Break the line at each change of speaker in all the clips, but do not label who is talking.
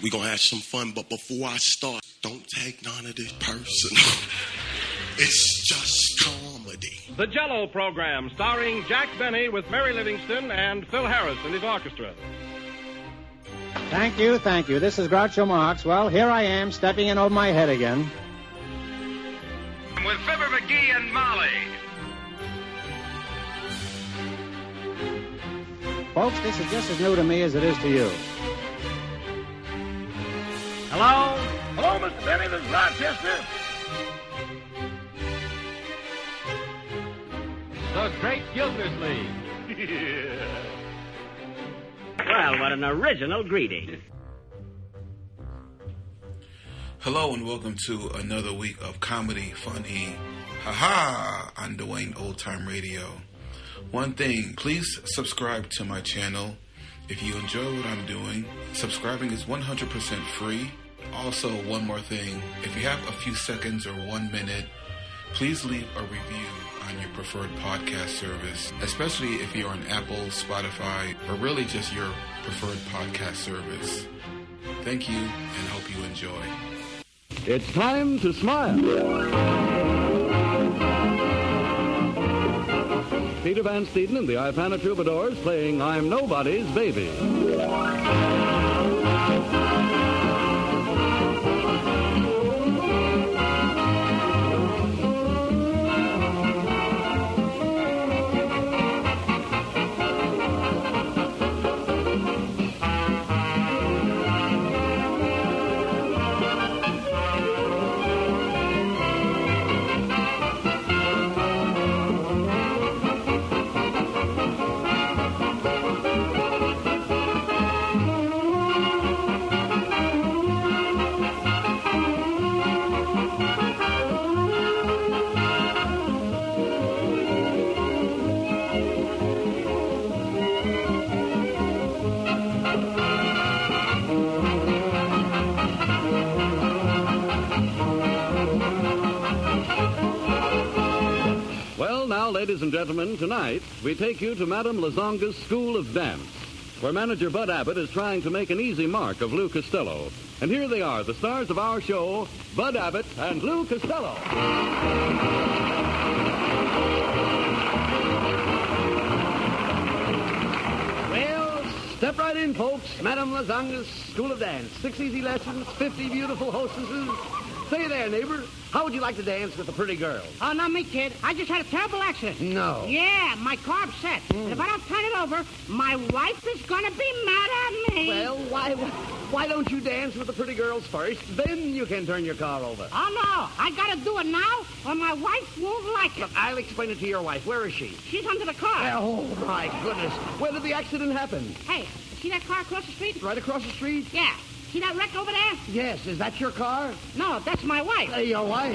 We're going to have some fun, but before I start, don't take none of this personal. It's just comedy.
The Jell-O Program, starring Jack Benny with Mary Livingston and Phil Harris and his orchestra.
Thank you. This is Groucho Marx. Well, here I am, stepping in over my head again.
With Fibber McGee and Molly.
Folks, this is just as new to me as it is to you.
Hello? Hello, Mr. Benny, this is Rochester.
The Great Gildersleeve.
Well, what an original greeting.
Hello and welcome to another week of comedy, funny, haha, on Dwayne Old Time Radio. One thing, please subscribe to my channel. If you enjoy what I'm doing, subscribing is 100% free. Also, one more thing, if you have a few seconds or 1 minute, please leave a review on your preferred podcast service, especially if you're on Apple, Spotify, or really just your preferred podcast service. Thank you, and hope you enjoy.
It's time to smile. Peter Van Steeden and the Ipana Troubadours playing I'm Nobody's Baby. Ladies and gentlemen, tonight we take you to Madame Lazonga's School of Dance, where manager Bud Abbott is trying to make an easy mark of Lou Costello. And here they are, the stars of our show, Bud Abbott and Lou Costello.
Well, step right in, folks. Madame Lazonga's School of Dance. 6 easy lessons, 50 beautiful hostesses. Say there, neighbor, how would you like to dance with a pretty girl?
Oh, not me, kid. I just had a terrible accident.
No.
Yeah, my car upset. And if I don't turn it over, my wife is going to be mad at me.
Well, why don't you dance with the pretty girls first? Then you can turn your car over.
Oh, no. I got to do it now, or my wife won't like it.
Look, I'll explain it to your wife. Where is she?
She's under the car.
Oh, my goodness. Where did the accident happen?
Hey, see that car across the street?
Right across the street?
Yeah. See that wreck over there?
Yes. Is that your car?
No, that's my wife.
Your wife?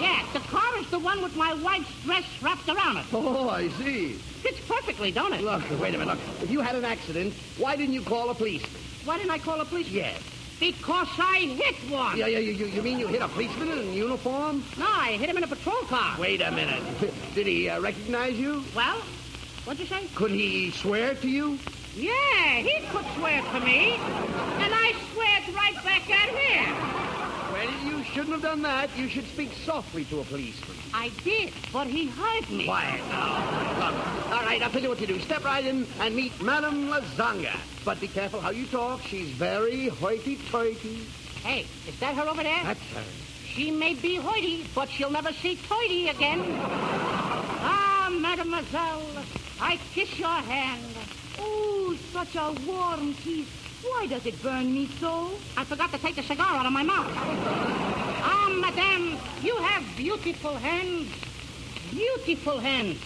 Yeah, the car is the one with my wife's dress wrapped around it.
Oh, I see.
Fits perfectly, don't it?
Look, wait a minute. Look, if you had an accident, why didn't you call a policeman?
Why didn't I call a policeman?
Yes.
Because I hit one.
Yeah, you mean you hit a policeman in uniform?
No, I hit him in a patrol car.
Wait a minute. Did he recognize you?
Well, what'd you say?
Could he swear to you?
Yeah, he could swear to me, and I sweared right back at him.
Well, you shouldn't have done that. You should speak softly to a policeman.
I did, but he heard me.
Quiet now. Look, all right, I'll tell you what to do. Step right in and meet Madame Lazonga. But be careful how you talk. She's very hoity-toity.
Hey, is that her over there?
That's her.
She may be hoity, but she'll never see toity again. Ah, mademoiselle, I kiss your hand. Oh, such a warm kiss. Why does it burn me so? I forgot to take the cigar out of my mouth. Ah, madame, you have beautiful hands. Beautiful hands.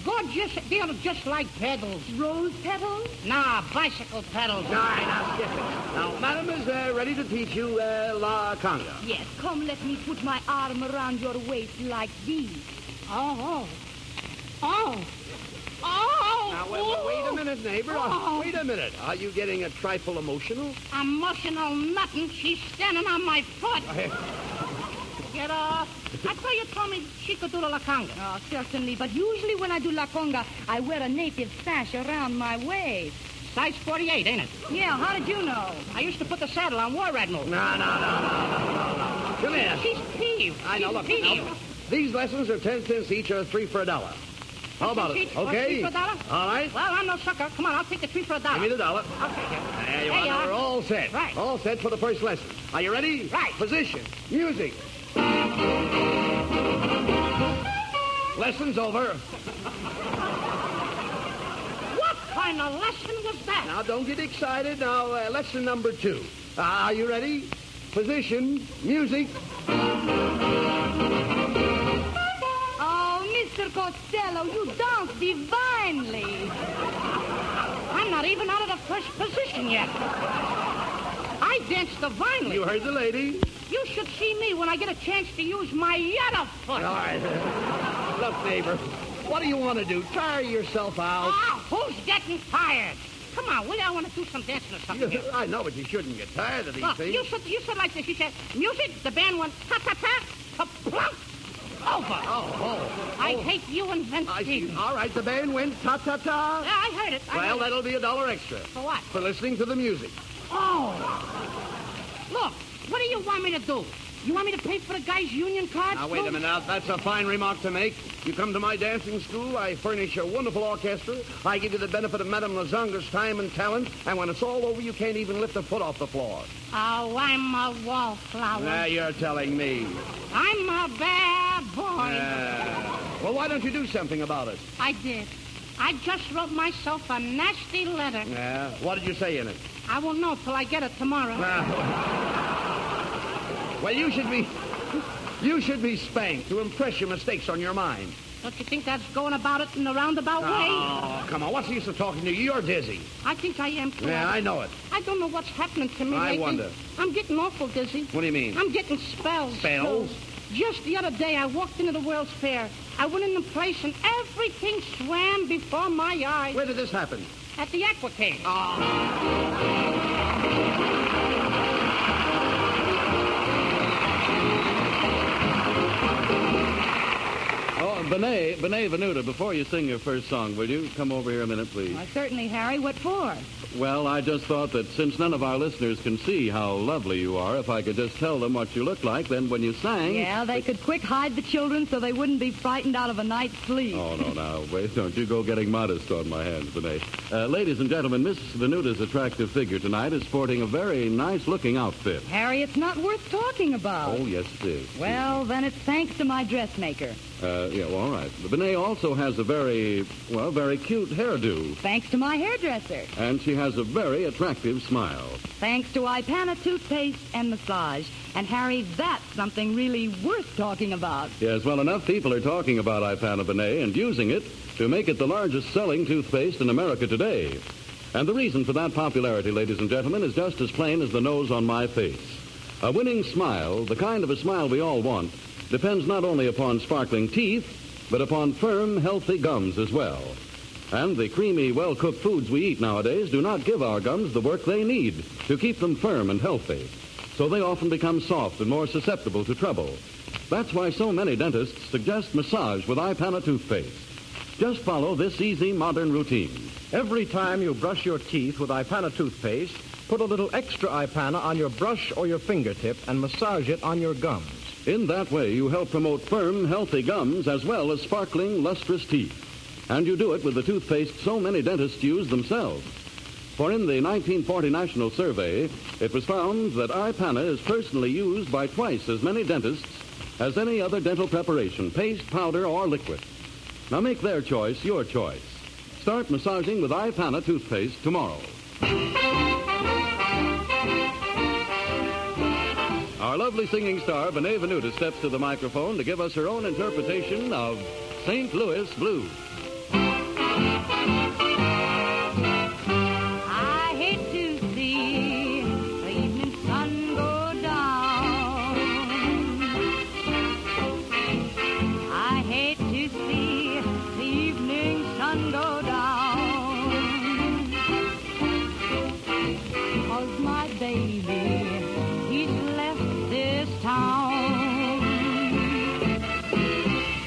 Gorgeous. They're just like petals.
Rose petals?
Nah, bicycle pedals.
All right, now, skip it. Now, Madame is ready to teach you La Conga.
Yes, come let me put my arm around your waist like this.
Oh.
Now, wait a minute, neighbor. Wait a minute. Are you getting a trifle emotional?
Emotional nothing. She's standing on my foot. Get off. I thought you told me she could do the La Conga.
Oh, certainly. But usually when I do La Conga, I wear a native sash around my waist.
size 48, ain't it?
Yeah, how did you know?
I used to put the saddle on War Admiral.
No. Come here.
She's peeved.
I know,
She's
look.
peeved.
Now, these lessons are 10 cents each or 3 for $1. How about it?
Each, or
Okay?
3 for $1?
All right.
Well, I'm no sucker. Come on, I'll take the 3 for $1.
Give me the $1.
I'll take it.
There you
There you
are.
are.
We're all set.
Right.
All set for the first lesson. Are you ready?
Right.
Position. Music. Lesson's over.
What kind of lesson was that?
Now, don't get excited. Now, lesson number 2. Are you ready? Position. Music.
Oh, Mr. Costello, you dance divinely.
I'm not even out of the first position yet. I dance divinely.
You heard the lady.
You should see me when I get a chance to use my other foot.
All right. Look, neighbor, what do you want to do? Tire yourself out?
Ah, who's getting tired? Come on, will you? I want to do some dancing or something here.
I know, but you shouldn't get tired of these
Look,
things.
you said like this. You said, music, the band went ta-ta-ta, ka-plunk, over.
Oh.
I hate you and Vince
I see.
Stevens.
All right, the band went ta-ta-ta.
Yeah, I heard it.
Well, that'll be $1 extra.
For what?
For listening to the music.
Oh. Look, what do you want me to do? You want me to pay for the guy's union cards?
Now, wait a minute. Now, that's a fine remark to make. You come to my dancing school, I furnish a wonderful orchestra, I give you the benefit of Madame Lazonga's time and talent, and when it's all over, you can't even lift a foot off the floor.
Oh, I'm a wallflower.
Now, you're telling me.
I'm a bad boy.
Well, why don't you do something about it?
I did. I just wrote myself a nasty letter.
Yeah? What did you say in it?
I won't know till I get it tomorrow.
Well, you should be spanked to impress your mistakes on your mind.
Don't you think that's going about it in a roundabout way?
Oh, come on. What's the use of talking to you? You're dizzy.
I think I am, too.
Yeah, I know it.
I don't know what's happening to me
I
lately.
wonder.
I'm getting awful dizzy.
What do you mean?
I'm getting spells.
Spells?
too. Just the other day, I walked into the World's Fair. I went in the place, and everything swam before my eyes.
Where did this happen?
At the Aqua King.
Benet Venuta, before you sing your first song, will you come over here a minute, please?
Why, certainly, Harry. What for?
Well, I just thought that since none of our listeners can see how lovely you are, if I could just tell them what you look like, then when you sang...
Yeah, they could quick hide the children so they wouldn't be frightened out of a night's sleep.
Oh, no, now, wait, don't you go getting modest on my hands, Benet. Ladies and gentlemen, Miss Venuta's attractive figure tonight is sporting a very nice-looking outfit.
Harry, it's not worth talking about.
Oh, yes, it is.
Well, then it's thanks to my dressmaker.
All right. Benet also has a very cute hairdo.
Thanks to my hairdresser.
And she has a very attractive smile.
Thanks to Ipana toothpaste and massage. And, Harry, that's something really worth talking about.
Yes, well, enough people are talking about Ipana Benet and using it to make it the largest selling toothpaste in America today. And the reason for that popularity, ladies and gentlemen, is just as plain as the nose on my face. A winning smile, the kind of a smile we all want, depends not only upon sparkling teeth, but upon firm, healthy gums as well. And the creamy, well-cooked foods we eat nowadays do not give our gums the work they need to keep them firm and healthy. So they often become soft and more susceptible to trouble. That's why so many dentists suggest massage with Ipana toothpaste. Just follow this easy, modern routine.
Every time you brush your teeth with Ipana toothpaste, put a little extra Ipana on your brush or your fingertip and massage it on your gums.
In that way, you help promote firm, healthy gums as well as sparkling, lustrous teeth. And you do it with the toothpaste so many dentists use themselves. For in the 1940 National Survey, it was found that Ipana is personally used by twice as many dentists as any other dental preparation, paste, powder, or liquid. Now make their choice your choice. Start massaging with Ipana toothpaste tomorrow. Our lovely singing star, Benet Venuta, steps to the microphone to give us her own interpretation of St. Louis Blues.
I hate to see the evening sun go down. I hate to see the evening sun go down. 'Cause my baby, he's left this town.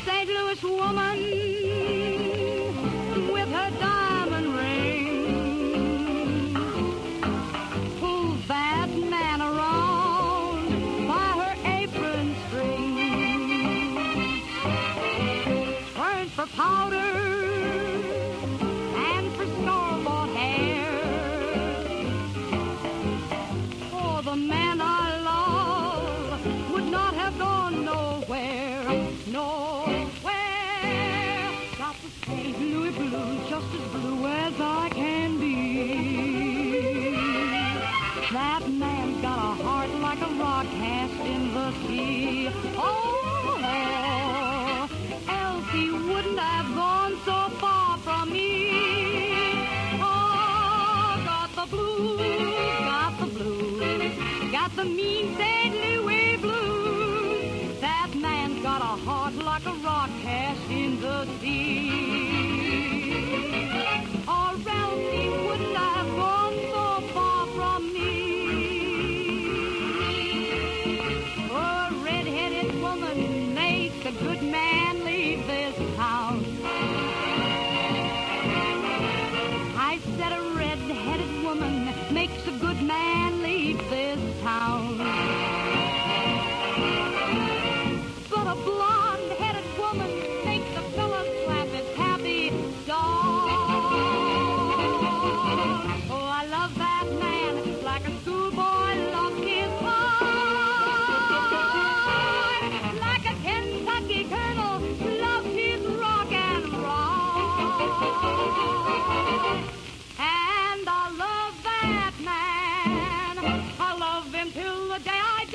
St. Louis woman,
powder and for store-bought hair. Oh, the man I love would not have gone nowhere, nowhere. Got the same bluey blue, just as blue as I can be. That man's got a heart like a rock cast in the sea. Oh, else he wouldn't have gone so far from me. Oh, got the blues, got the mean St. Louis blues. That man's got a heart like a rock cast in the sea. Or else he wouldn't have gone so far from me. A red-headed woman makes a good man leave this town. I said a red-headed woman makes a good man leave this town. But a blonde-headed woman makes a fella slap his happy dog. Oh, I love that man like a schoolboy loves his heart, like a Kentucky colonel loves his rock and roll. And I love that man. I love him till the day I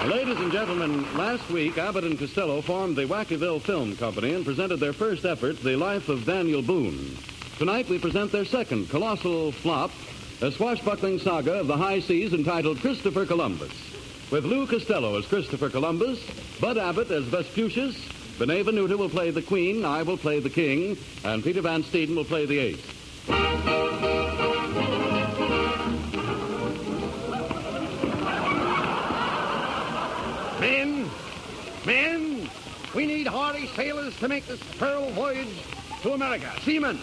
Ladies and gentlemen, last week, Abbott and Costello formed the Wackyville Film Company and presented their first effort, The Life of Daniel Boone. Tonight, we present their second colossal flop, a swashbuckling saga of the high seas entitled Christopher Columbus. With Lou Costello as Christopher Columbus, Bud Abbott as Vespucius, Benet Venuta will play the Queen, I will play the King, and Peter Van Steeden will play the Ace.
Men, we need hardy sailors to make this pearl voyage to America. Seamen,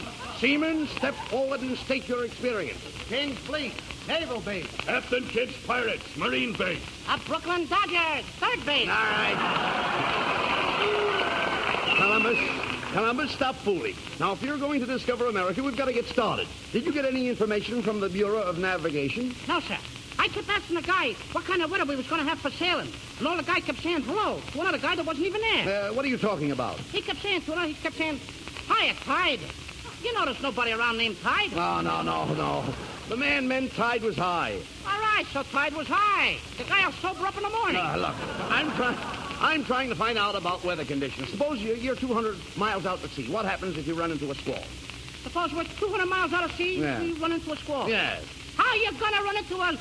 step forward and state your experience.
King's Fleet, Naval Base.
Captain Kidd's Pirates, Marine Base.
Brooklyn Dodgers, third base.
All right. Columbus, stop fooling. Now, if you're going to discover America, we've got to get started. Did you get any information from the Bureau of Navigation?
No, sir. I kept asking the guy what kind of weather we was going to have for sailing. And all the guy kept saying hello to another guy that wasn't even there.
What are you talking about?
He kept saying, hiya, Tide. You know there's nobody around named Tide.
No. The man meant Tide was high.
All right, so Tide was high. The guy will sober up in the morning.
Look, I'm trying to find out about weather conditions. Suppose you're 200 miles out to sea. What happens if you run into a squall?
Suppose we're 200 miles out of sea, we run into a squall.
Yes.
How are you going to run into an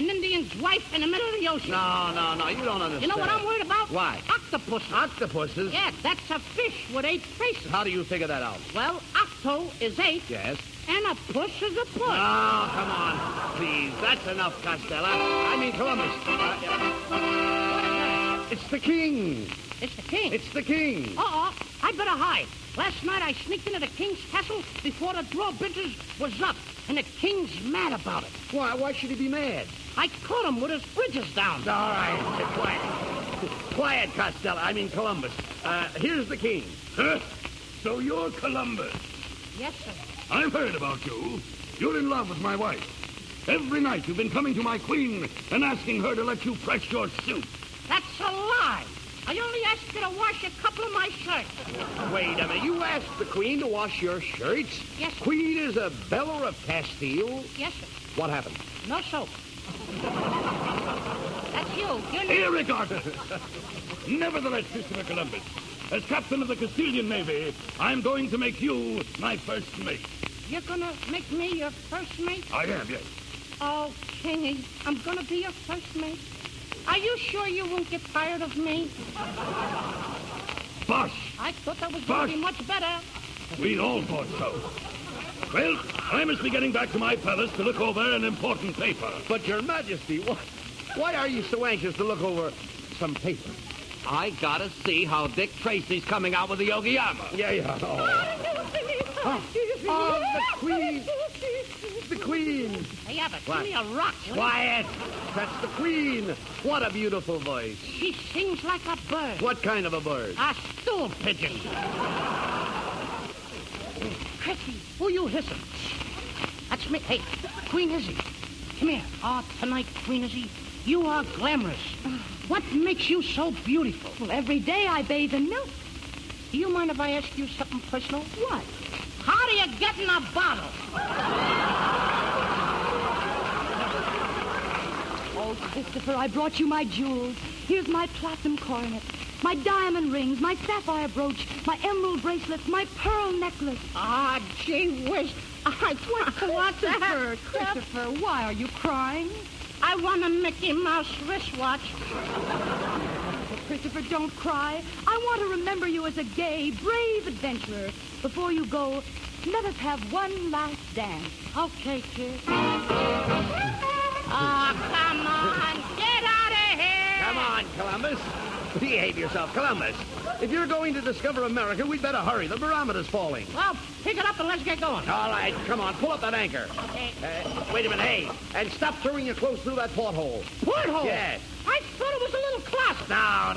Indian's wife in the middle of the ocean?
No, you don't understand.
You know what I'm worried about?
Why?
Octopuses.
Octopuses?
Yeah, that's a fish with 8 faces.
How do you figure that out?
Well, octo is 8.
Yes.
And a puss is a puss.
Oh, come on. Please, that's enough, Costello. I mean, Columbus. It's the King.
It's the King?
It's the King.
I better hide. Last night I sneaked into the King's castle before the drawbridges was up, and the King's mad about it.
Why should he be mad?
I caught him with his bridges down.
All right, quiet. Quiet, Costello. I mean, Columbus. Here's the King.
Huh? So you're Columbus.
Yes, sir.
I've heard about you. You're in love with my wife. Every night you've been coming to my queen and asking her to let you press your suit.
That's a lie. I only asked her to wash a couple of my shirts.
Wait a minute. You asked the Queen to wash your shirts?
Yes, sir.
Queen Isabella of Castile?
Yes, sir.
What happened?
No soap. That's you.
Irregardless. Nevertheless, Christopher Columbus, as captain of the Castilian Navy, I'm going to make you my first mate.
You're going to make me your first mate?
I am, yes.
Oh, Kingy, I'm going to be your first mate. Are you sure you won't get tired of me?
Bosh!
I thought that was going to be much better.
We all thought so. Well, I must be getting back to my palace to look over an important paper.
But, Your Majesty, why are you so anxious to look over some paper? I gotta see how Dick Tracy's coming out with the Yogi-Yama.
Yeah. Oh, the Queen. The Queen.
Hey, Abbott,
What?
give me a rock.
Quiet.
That's the Queen. What a beautiful voice.
She sings like a bird.
What kind of a bird?
A stool pigeon. Chrissy, who you hissing? That's me. Hey, Queen Izzy. Come here. Oh, tonight, Queen Izzy, you are glamorous. What makes you so beautiful?
Well, every day I bathe in milk.
Do you mind if I ask you something personal?
What?
How do you get in a bottle?
Oh, Christopher, I brought you my jewels. Here's my platinum coronet, my diamond rings, my sapphire brooch, my emerald bracelets, my pearl necklace.
Ah, gee whiz. What's that?
Christopher, why are you crying?
I want a Mickey Mouse wristwatch.
Christopher, don't cry. I want to remember you as a gay, brave adventurer. Before you go, let us have one last dance.
Okay, kid. Oh, come on. Get out of here.
Come on, Columbus. Behave yourself, Columbus. If you're going to discover America, we'd better hurry. The barometer's falling.
Well, pick it up and let's get going.
All right, come on, pull up that anchor.
Okay.
Wait a minute, hey, and stop throwing your clothes through that porthole.
Porthole?
Yes.
I thought it was a little closet.
No.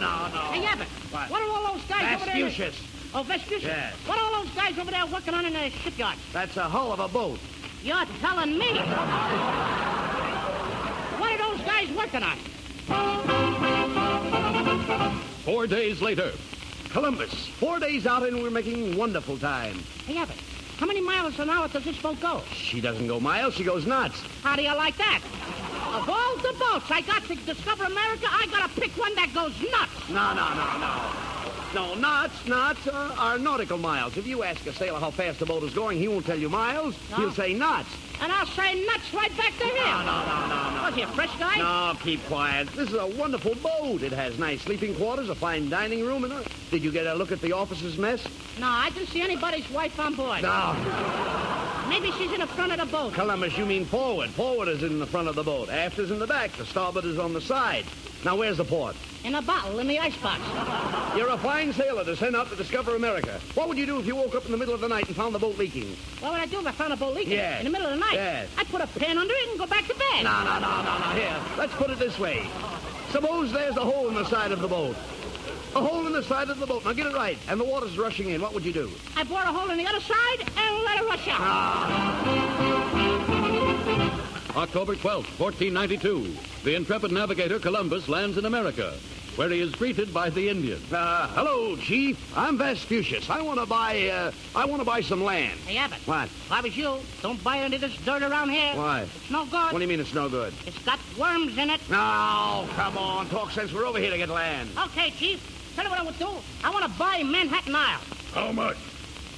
Hey, Abbott, what are all those guys over there?
Vespucius.
Oh, Vespucius?
Yes.
What are all those guys over there working on in the shipyard?
That's a hull of a boat.
You're telling me. What are those guys working on?
4 days later.
Columbus, 4 days out and we're making wonderful time.
Hey, Abbott, how many miles an hour does this boat go?
She doesn't go miles, she goes nuts.
How do you like that? Of all the boats I got to discover America, I got to pick one that goes nuts.
No. No, knots are nautical miles. If you ask a sailor how fast the boat is going, he won't tell you miles.
No?
He'll say knots.
And I'll say nuts right back to him.
No.
Was he a fresh guy?
No, keep quiet. This is a wonderful boat. It has nice sleeping quarters, a fine dining room, and did you get a look at the officers' mess?
No, I didn't see anybody's wife on board.
No.
Maybe she's in the front of the boat.
Columbus, you mean forward. Forward is in the front of the boat. Aft is in the back. The starboard is on the side. Now, where's the port?
In a bottle in the icebox.
You're a fine sailor to send out to discover America. What would you do if you woke up in the middle of the night and found the boat leaking?
What would I do if I found a boat leaking?
Yes.
In the middle of the night?
Yes.
I'd put a pan under it and go back to bed.
No. Here, let's put it this way. Suppose there's a hole in the side of the boat. A hole in the side of the boat. Now, get it right. And the water's rushing in. What would you do?
I'd bore a hole in the other side and let it rush out.
October 12th, 1492. The intrepid navigator Columbus lands in America, where he is greeted by the Indians.
Hello, Chief. I'm Vespucius. I want to buy some land.
Hey, Abbott.
What?
If I was you, don't buy any of this dirt around here.
Why?
It's no good.
What do you mean it's no good?
It's got worms in it.
No, come on. Talk sense. We're over here to get land.
Okay, Chief. Tell you what I would do. I want to buy Manhattan Isle.
How much?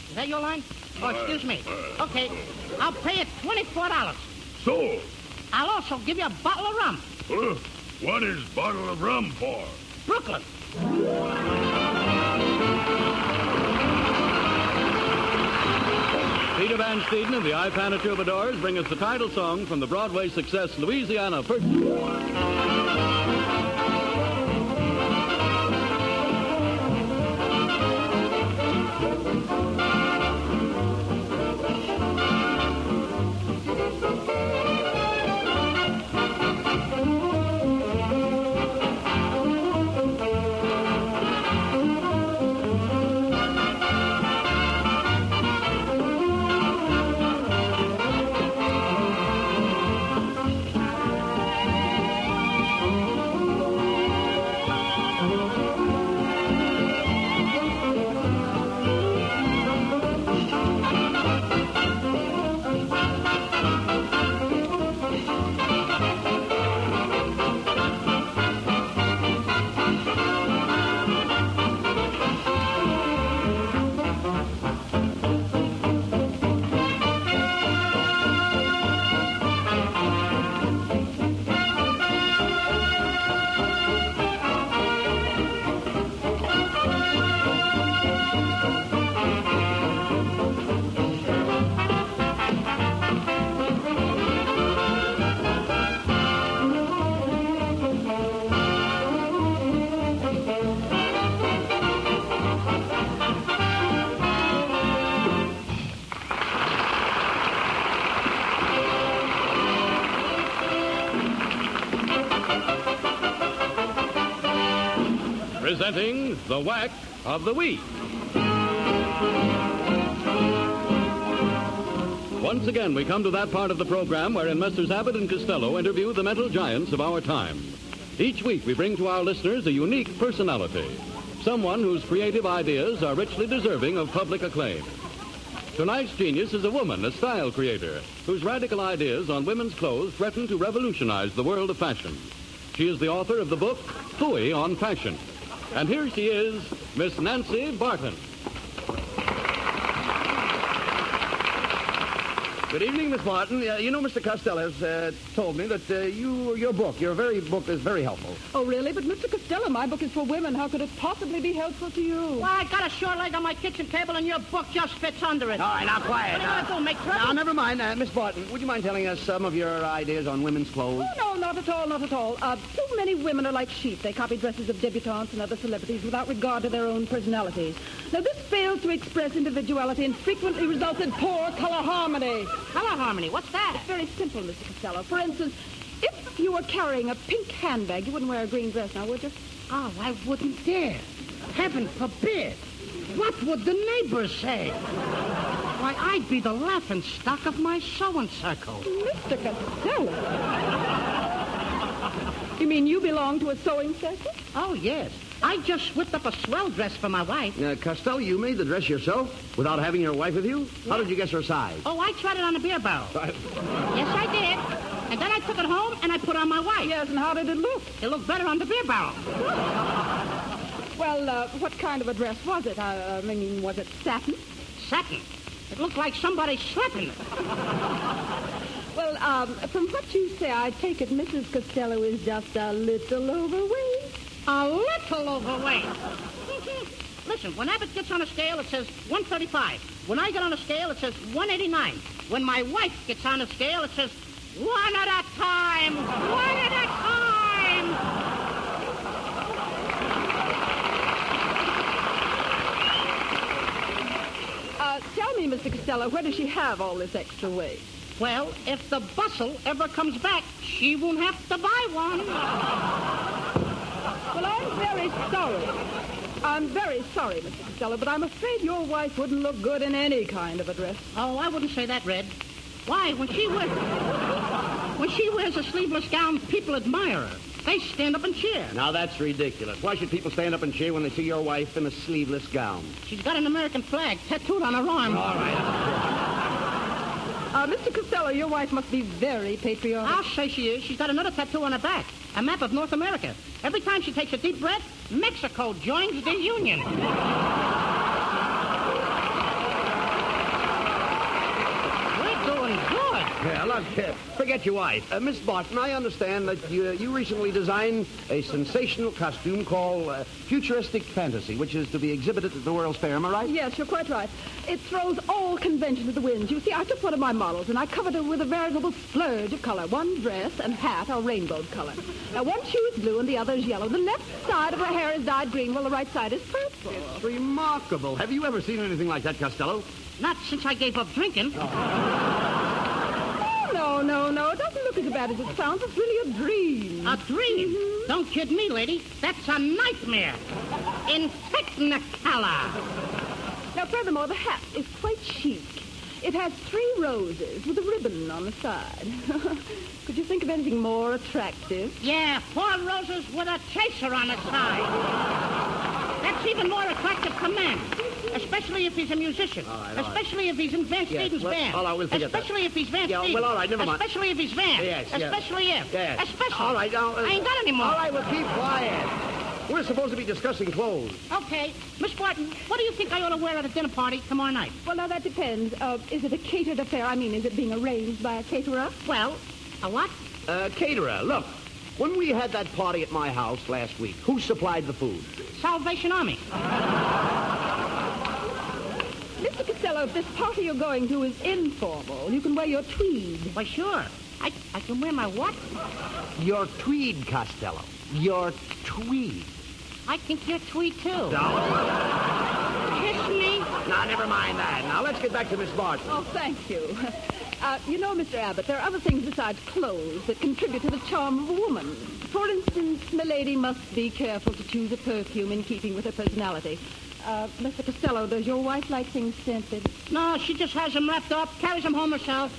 Is that your line? Oh, excuse me. Okay. I'll pay it $24.
So,
I'll also give you a bottle of rum.
what is bottle of rum for?
Brooklyn.
Peter Van Steeden and the Ipana Troubadours bring us the title song from the Broadway success Louisiana Purchase. Presenting the Whack of the Week. Once again, we come to that part of the program wherein Messrs. Abbott and Costello interview the mental giants of our time. Each week, we bring to our listeners a unique personality, someone whose creative ideas are richly deserving of public acclaim. Tonight's genius is a woman, a style creator, whose radical ideas on women's clothes threaten to revolutionize the world of fashion. She is the author of the book, Phooey on Fashion. And here she is, Miss Nancy Barton.
Good evening, Miss Barton. You know, Mr. Costello's told me that your book is very helpful.
Oh, really? But, Mr. Costello, my book is for women. How could it possibly be helpful to you?
Well, I got a short leg on my kitchen table, and your book just fits under it.
All right, now, quiet.
What are you going to do, make trouble?
Now, never mind. Miss Barton, would you mind telling us some of your ideas on women's clothes?
Oh, no, not at all, not at all. Too many women are like sheep. They copy dresses of debutantes and other celebrities without regard to their own personalities. Now, this fails to express individuality and frequently results in poor color harmony.
Color harmony? What's that?
It's very simple, Mr. Costello. For instance, if you were carrying a pink handbag, you wouldn't wear a green dress now, would you?
Oh, I wouldn't dare. Heaven forbid. What would the neighbors say? Why, I'd be the laughing stock of my sewing circle.
Mr. Costello. You mean you belong to a sewing circle?
Oh, yes. I just whipped up a swell dress for my wife.
Costello, you made the dress yourself without having your wife with you? How did you guess her size?
Oh, I tried it on a beer barrel. Yes, I did. And then I took it home and I put it on my wife.
Yes, and how did it look?
It looked better on the beer barrel.
Well, what kind of a dress was it? I mean, was it satin?
Satin? It looked like somebody slept in it.
Well, from what you say, I take it Mrs. Costello is just a little overweight.
A little overweight. Listen, when Abbott gets on a scale, it says 135. When I get on a scale, it says 189. When my wife gets on a scale, it says one at a time. One at a time.
Tell me, Mr. Costello, where does she have all this extra weight?
Well, if the bustle ever comes back, she won't have to buy one.
Well, I'm very sorry. I'm very sorry, Mr. Costello, but I'm afraid your wife wouldn't look good in any kind of a dress.
Oh, I wouldn't say that, Red. Why, when she wears a sleeveless gown, people admire her. They stand up and cheer.
Now, that's ridiculous. Why should people stand up and cheer when they see your wife in a sleeveless gown?
She's got an American flag tattooed on her arm.
All right.
Mr. Costello, your wife must be very patriotic.
I'll say she is. She's got another tattoo on her back. A map of North America. Every time she takes a deep breath, Mexico joins the Union. We're doing good.
Yeah, look, forget your wife. Miss Barton, I understand that you recently designed a sensational costume called Futuristic Fantasy, which is to be exhibited at the World's Fair. Am I right?
Yes, you're quite right. It throws all convention to the winds. You see, I took one of my models, and I covered her with a veritable splurge of color. One dress and hat are rainbowed color. Now, one shoe is blue and the other is yellow. The left side of her hair is dyed green, while the right side is purple.
It's remarkable. Have you ever seen anything like that, Costello?
Not since I gave up drinking.
No. It doesn't look as bad as it sounds. It's really a dream.
A dream?
Mm-hmm.
Don't kid me, lady. That's a nightmare. In Technicolor.
Now, furthermore, the hat is quite chic. It has 3 roses with a ribbon on the side. Could you think of anything more attractive?
Yeah, 4 roses with a chaser on the side. That's even more attractive to men. Especially if he's a musician.
All right.
Especially if he's in Van Stevens' band.
All right, we'll forget
Especially if he's Van Stevens.
Well, all right, never mind.
Especially if he's Van.
Yes.
Especially if.
Yes.
Especially.
All right, now...
I ain't got any more.
All right, well, keep quiet. We're supposed to be discussing clothes.
Okay. Miss Barton, what do you think I ought to wear at a dinner party tomorrow night?
Well, now, that depends. Is it a catered affair? I mean, is it being arranged by a caterer?
Well, a what?
Caterer. Look, when we had that party at my house last week, who supplied the food?
Salvation Army.
Mr. Costello, if this party you're going to is informal, you can wear your tweed.
Why, sure. I can wear my what?
Your tweed, Costello. Your tweed.
I think you're tweed, too.
No.
Kiss me.
Now, never mind that. Now, let's get back to Miss Barton.
Oh, thank you. You know, Mr. Abbott, there are other things besides clothes that contribute to the charm of a woman. For instance, milady must be careful to choose a perfume in keeping with her personality. Mr. Costello, does your wife like things scented?
No, she just has them wrapped up, carries them home herself.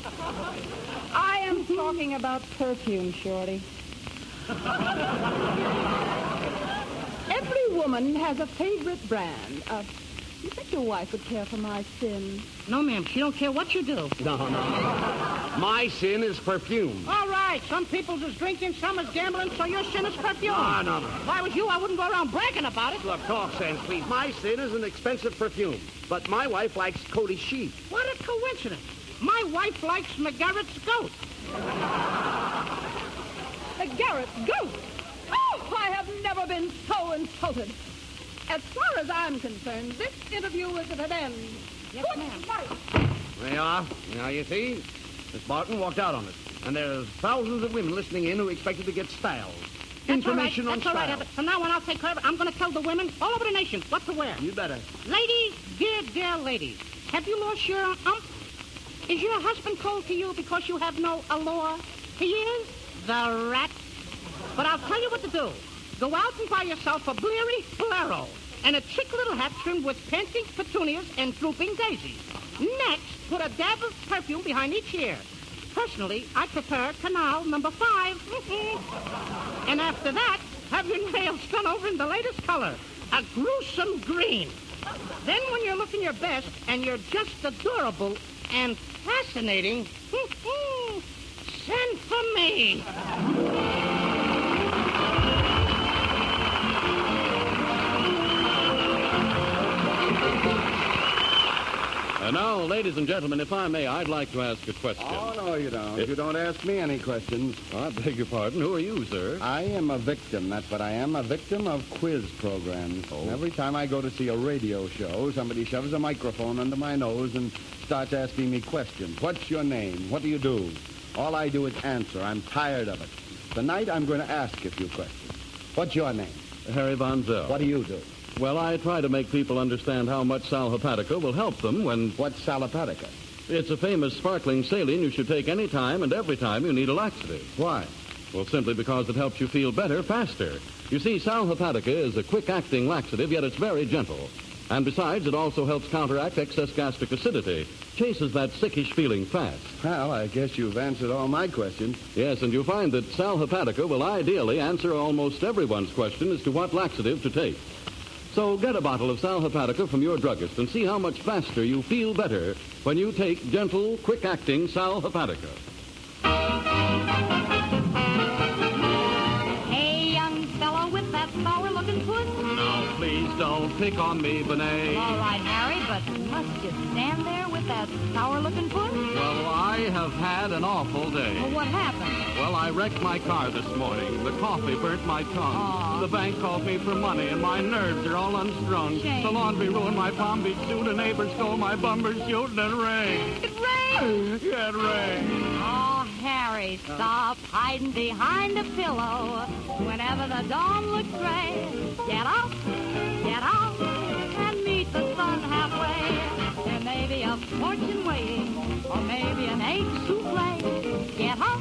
I am talking about perfume, Shorty. Every woman has a favorite brand. You think your wife would care for my sin?
No, ma'am. She don't care what you do.
No. My sin is perfume.
All right. Some people's is drinking, some is gambling, so your sin is perfume.
No.
If I was you, I wouldn't go around bragging about it.
Look, talk sense, please. My sin is an expensive perfume, but my wife likes Cody sheep.
What a coincidence. My wife likes McGarrett's goat.
McGarrett's goat? Oh, I have never been so insulted. As far as I'm concerned, this interview is at an end.
Yes, ma'am.
There you are. Now, you see, Miss Barton walked out on us. And there's thousands of women listening in who expected to get styles. Information on
styles. That's all right, Abbott. From now on, I'll take care of it. I'm going to tell the women all over the nation what to wear.
You better.
Ladies, dear ladies, have you lost your umph? Is your husband cold to you because you have no allure? He is the rat. But I'll tell you what to do. Go out and buy yourself a bleary bolero and a chick little hat trimmed with panting petunias and drooping daisies. Next, put a dab of perfume behind each ear. Personally, I prefer Canal number 5. And after that, have your nails done over in the latest color, a gruesome green. Then when you're looking your best and you're just adorable and fascinating, send for me.
And now, ladies and gentlemen, if I may, I'd like to ask a question.
Oh, no, you don't. You don't ask me any questions.
I beg your pardon. Who are you, sir?
I am a victim. That's what I am, a victim of quiz programs.
Oh.
Every time I go to see a radio show, somebody shoves a microphone under my nose and starts asking me questions. What's your name? What do you do? All I do is answer. I'm tired of it. Tonight, I'm going to ask a few questions. What's your name?
Harry Von Zell.
What do you do?
Well, I try to make people understand how much sal hepatica will help them when...
What's sal hepatica?
It's a famous sparkling saline you should take any time and every time you need a laxative.
Why?
Well, simply because it helps you feel better faster. You see, sal hepatica is a quick-acting laxative, yet it's very gentle. And besides, it also helps counteract excess gastric acidity, chases that sickish feeling fast.
Well, I guess you've answered all my questions.
Yes, and you'll find that sal hepatica will ideally answer almost everyone's question as to what laxative to take. So get a bottle of sal hepatica from your druggist and see how much faster you feel better when you take gentle, quick-acting sal hepatica.
Hey, young fellow with that sour-looking foot.
No, please don't pick on me, Benet.
All right, Harry, but must you stand there with that sour-looking foot?
Well, I have had an awful day.
Well, what happened?
Well, I wrecked my car this morning. The coffee burnt my tongue.
Aw.
The bank called me for money, and my nerves are all unstrung.
Shame.
The laundry ruined my Palm Beach suit. A neighbor stole my bumper suit, and it rained.
It rained.
Yeah, it rained.
Oh, Harry, stop hiding behind a pillow whenever the dawn looks gray. Get up, and meet the sun halfway. There may be a fortune waiting, or maybe an egg souffle. Get up,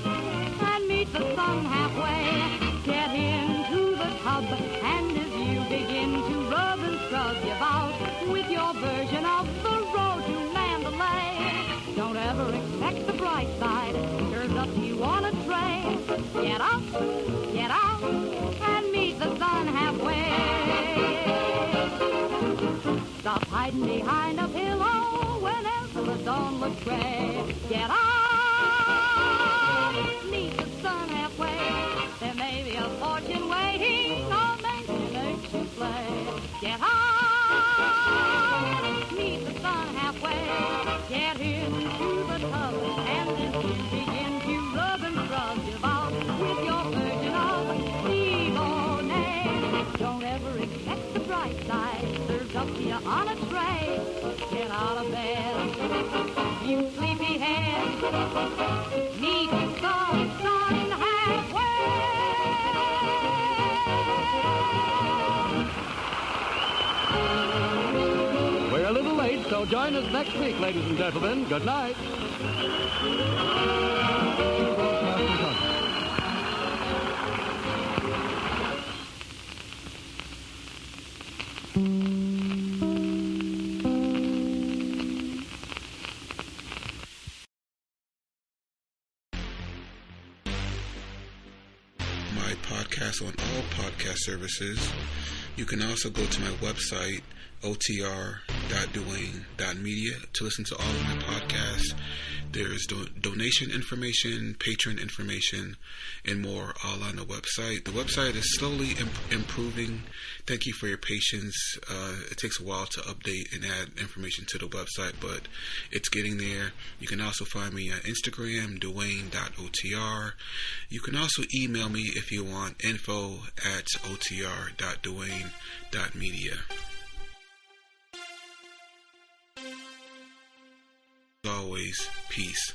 and meet the sun halfway. Get into the tub, and as you begin to rub and scrub your bout with your version of the road to Mandalay, don't ever expect the bright side served up to you on a tray. Get up, and meet the sun halfway. Stop hiding behind a pillow whenever the dawn looks gray. Get up, meet the sun halfway. There may be a fortune waiting, or maybe an egg souffle. Get up, meet the sun halfway. Get into the tub, and as you begin to rub and scrub your bout with your version of lemonade, don't ever expect the bright side served up to you on a tray. Get out of bed, you sleepyhead. Meet the sun halfway.
We're a little late, so So join us next week, ladies and gentlemen. Good night.
My podcast on all podcast services. You can also go to my website, otr.duane.media, to listen to all of my podcasts. There's donation information, patron information, and more all on the website. The website is slowly improving. Thank you for your patience. It takes a while to update and add information to the website, but it's getting there. You can also find me on Instagram, duane.otr. You can also email me if you want, info@otr.duane.media. As always, peace.